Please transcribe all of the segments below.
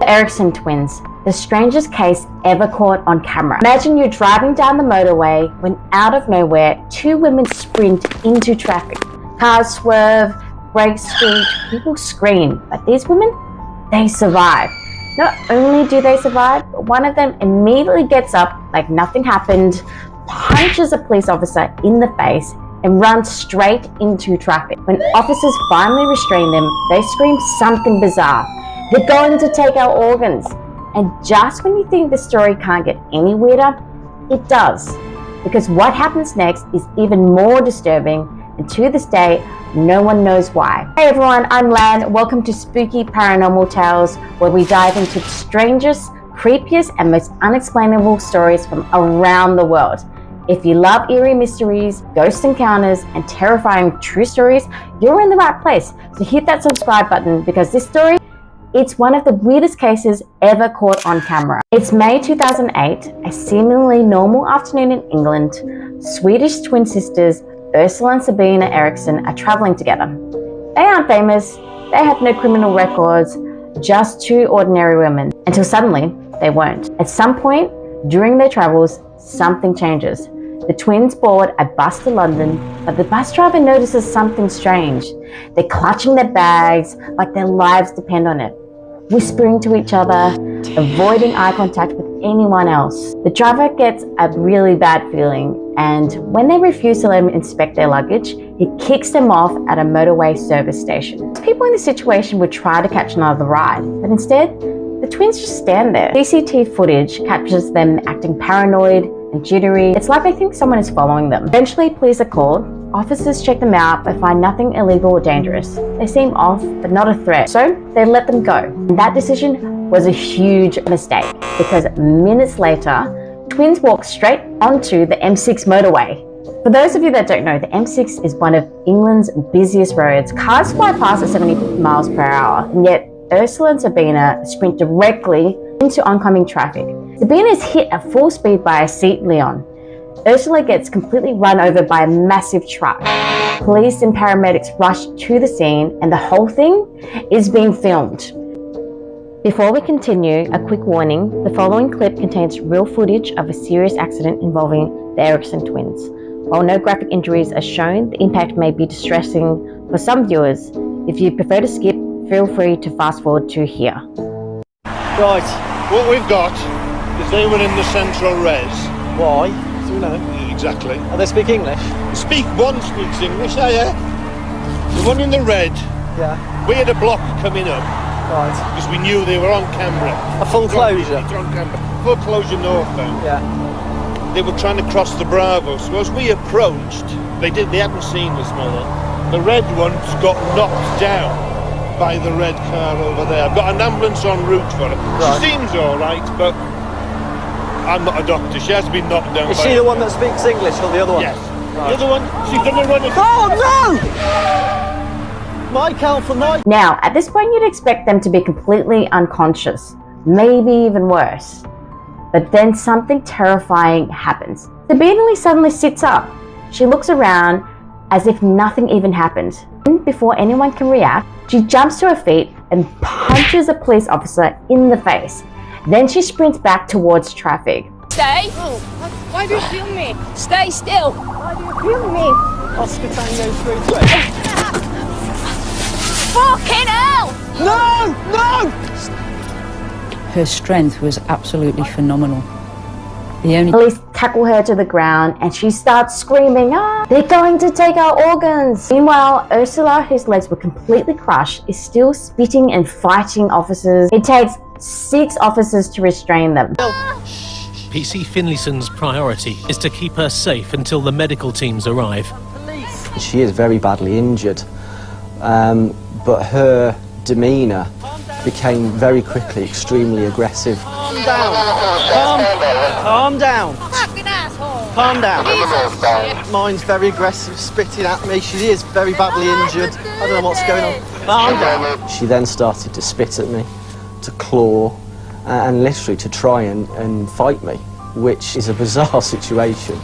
The Eriksson twins, the strangest case ever caught on camera. Imagine you're driving down the motorway when out of nowhere, two women sprint into traffic. Cars swerve, brakes screech, people scream, but these women, they survive. Not only do they survive, but one of them immediately gets up like nothing happened, punches a police officer in the face, and runs straight into traffic. When officers finally restrain them, they scream something bizarre. They're going to take our organs. And just when you think the story can't get any weirder, it does. Because what happens next is even more disturbing, and to this day, no one knows why. Hey everyone, I'm Lan. Welcome to Spooky Paranormal Tales, where we dive into the strangest, creepiest, and most unexplainable stories from around the world. If you love eerie mysteries, ghost encounters, and terrifying true stories, you're in the right place. So hit that subscribe button because this story, it's one of the weirdest cases ever caught on camera. It's May 2008, a seemingly normal afternoon in England. Swedish twin sisters Ursula and Sabina Eriksson are traveling together. They aren't famous, they have no criminal records, just two ordinary women, until suddenly they weren't. At some point during their travels, something changes. The twins board a bus to London, but the bus driver notices something strange. They're clutching their bags like their lives depend on it, whispering to each other, avoiding eye contact with anyone else. The driver gets a really bad feeling, and when they refuse to let him inspect their luggage, he kicks them off at a motorway service station. People in this situation would try to catch another ride, but instead, the twins just stand there. CCTV footage captures them acting paranoid and jittery. It's like they think someone is following them. Eventually, police are called. Officers check them out but find nothing illegal or dangerous. They seem off, but not a threat, so they let them go. And that decision was a huge mistake because minutes later, twins walk straight onto the M6 Motorway. For those of you that don't know, the M6 is one of England's busiest roads. Cars fly past at 70 miles per hour, and yet Ursula and Sabina sprint directly into oncoming traffic. Sabina is hit at full speed by a Seat Leon. Ursula gets completely run over by a massive truck. Police and paramedics rush to the scene, and the whole thing is being filmed. Before we continue, a quick warning: the following clip contains real footage of a serious accident involving the Eriksson twins. While no graphic injuries are shown, the impact may be distressing for some viewers. If you prefer to skip, feel free to fast forward to here. Right, what we've got is they were in the central res. Why? Do we know? Exactly. And they speak English? One speaks English, yeah. The one in the red, Yeah. we had a block coming up Right. because we knew they were on camera. A full closure? It's on camera. Full closure northbound. Yeah. They were trying to cross the Bravo, so as we approached, they hadn't seen us, mother. The red one's got knocked down by the red car over there. I've got an ambulance en route for her. Right. She seems alright, but I'm not a doctor. She has been knocked down. Is by she the one that speaks English or the other one? Yes. Right. The other one, she's gonna run it. Oh no! Mike Alpha Mike! Now, at this point, you'd expect them to be completely unconscious, maybe even worse. But then something terrifying happens. Sabina suddenly sits up. She looks around as if nothing even happened. And before anyone can react, she jumps to her feet and punches a police officer in the face. Then she sprints back towards traffic. Stay! Why do you film me? Stay still! Why do you film me? Oscar Tango 320. Fucking hell! No! No! Her strength was absolutely phenomenal. The only Police tackle her to the ground and she starts screaming, "Ah, they're going to take our organs!" Meanwhile, Ursula, whose legs were completely crushed, is still spitting and fighting officers. It takes 6 officers to restrain them. PC Finlayson's priority is to keep her safe until the medical teams arrive. She is very badly injured, but her demeanour became very quickly extremely aggressive. Calm down! Calm down! Fucking asshole! Calm down! Jesus. Mine's very aggressive, spitting at me. She is very badly injured. I don't know what's going on. Calm down! She then started to spit at me, to claw, and literally to try and fight me, which is a bizarre situation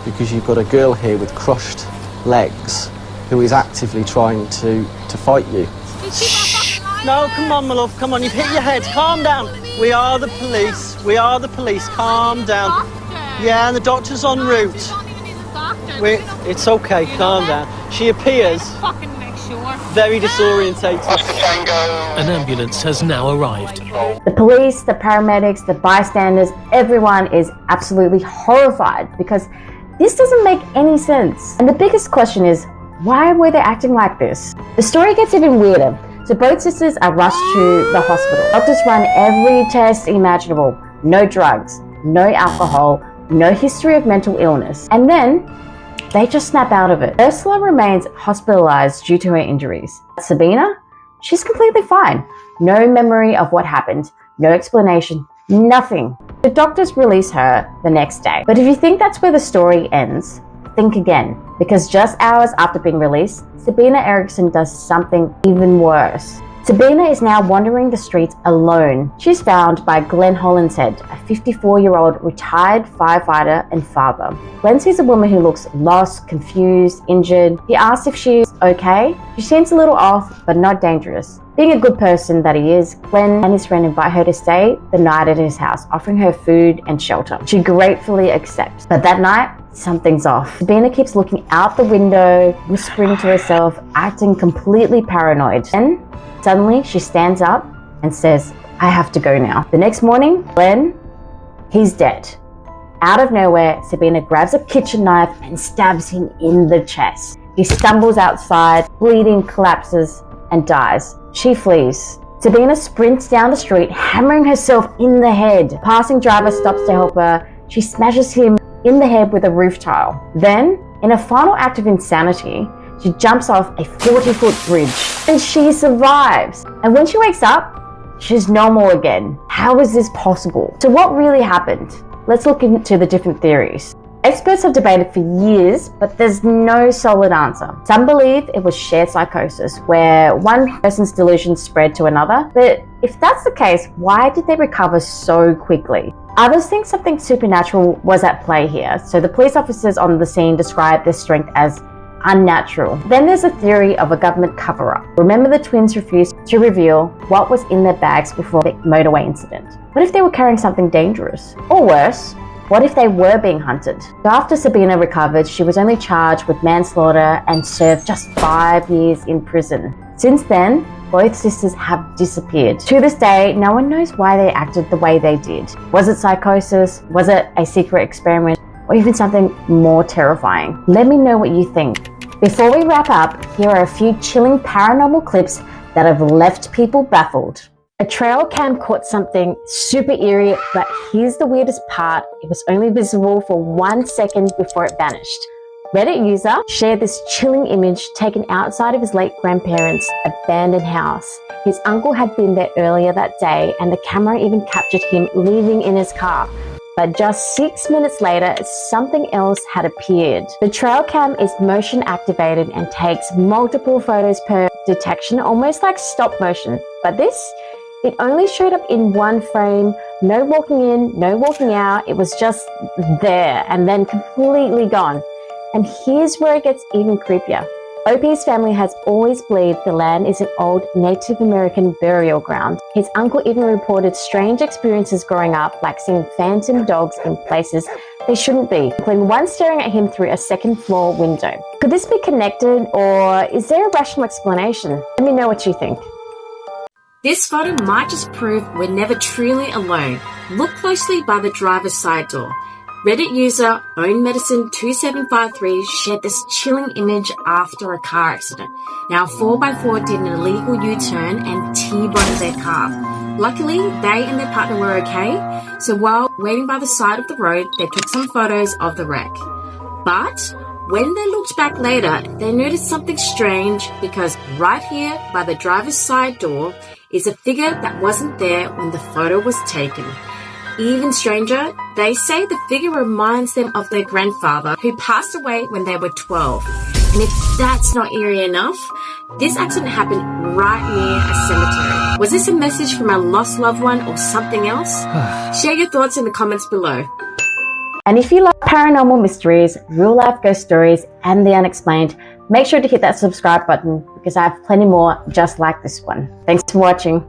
because you've got a girl here with crushed legs who is actively trying to fight you. You see my fucking No, come on, my love. Come on, you've hit your head. Calm down. We are the police. We are the police. Calm down. Yeah, and the doctor's en route. It's okay. Calm down. She appears very disorientated. An ambulance has now arrived. The police, the paramedics, the bystanders, everyone is absolutely horrified because this doesn't make any sense. And the biggest question is, why were they acting like this? The story gets even weirder. So both sisters are rushed to the hospital. Doctors run every test imaginable. No drugs, no alcohol, no history of mental illness. And then they just snap out of it. Ursula remains hospitalized due to her injuries. Sabina, she's completely fine. No memory of what happened, no explanation, nothing. The doctors release her the next day. But if you think that's where the story ends, think again, because just hours after being released, Sabina Eriksson does something even worse. Sabina is now wandering the streets alone. She's found by Glenn Hollinshead, a 54-year-old retired firefighter and father. Glenn sees a woman who looks lost, confused, injured. He asks if she's okay. She seems a little off, but not dangerous. Being a good person that he is, Glenn and his friend invite her to stay the night at his house, offering her food and shelter. She gratefully accepts. But that night, something's off. Sabina keeps looking out the window, whispering to herself, acting completely paranoid. Then, suddenly, she stands up and says, I have to go now. The next morning, Glenn, he's dead. Out of nowhere, Sabina grabs a kitchen knife and stabs him in the chest. He stumbles outside, bleeding, collapses, and dies. She flees. Sabina sprints down the street, hammering herself in the head. A passing driver stops to help her. She smashes him in the head with a roof tile. Then, in a final act of insanity, she jumps off a 40-foot bridge and she survives. And when she wakes up, she's normal again. How is this possible? So what really happened? Let's look into the different theories. Experts have debated for years, but there's no solid answer. Some believe it was shared psychosis, where one person's delusions spread to another. But if that's the case, why did they recover so quickly? Others think something supernatural was at play here. So the police officers on the scene describe their strength as unnatural. Then there's a theory of a government cover-up. Remember, the twins refused to reveal what was in their bags before the motorway incident. What if they were carrying something dangerous? Or worse, what if they were being hunted? So after Sabina recovered, she was only charged with manslaughter and served just 5 years in prison. Since then, both sisters have disappeared. To this day, no one knows why they acted the way they did. Was it psychosis? Was it a secret experiment? Or even something more terrifying? Let me know what you think. Before we wrap up, here are a few chilling paranormal clips that have left people baffled. A trail cam caught something super eerie, but here's the weirdest part. It was only visible for 1 second before it vanished. Reddit user shared this chilling image taken outside of his late grandparents' abandoned house. His uncle had been there earlier that day, and the camera even captured him leaving in his car. But just 6 minutes later, something else had appeared. The trail cam is motion activated and takes multiple photos per detection, almost like stop motion. But this, it only showed up in one frame, no walking in, no walking out. It was just there and then completely gone. And here's where it gets even creepier. OP's family has always believed the land is an old Native American burial ground. His uncle even reported strange experiences growing up, like seeing phantom dogs in places they shouldn't be, including one staring at him through a second-floor window. Could this be connected, or is there a rational explanation? Let me know what you think. This photo might just prove we're never truly alone. Look closely by the driver's side door. Reddit user OwnMedicine2753 shared this chilling image after a car accident. Now, 4x4 did an illegal U-turn and T-boned their car. Luckily, they and their partner were okay, so while waiting by the side of the road, they took some photos of the wreck. But when they looked back later, they noticed something strange, because right here by the driver's side door is a figure that wasn't there when the photo was taken. Even stranger, they say the figure reminds them of their grandfather, who passed away when they were 12. And if that's not eerie enough, this accident happened right near a cemetery. Was this a message from a lost loved one or something else? Share your thoughts in the comments below. And if you love paranormal mysteries, real-life ghost stories, and the unexplained, make sure to hit that subscribe button, because because I have plenty more just like this one. Thanks for watching.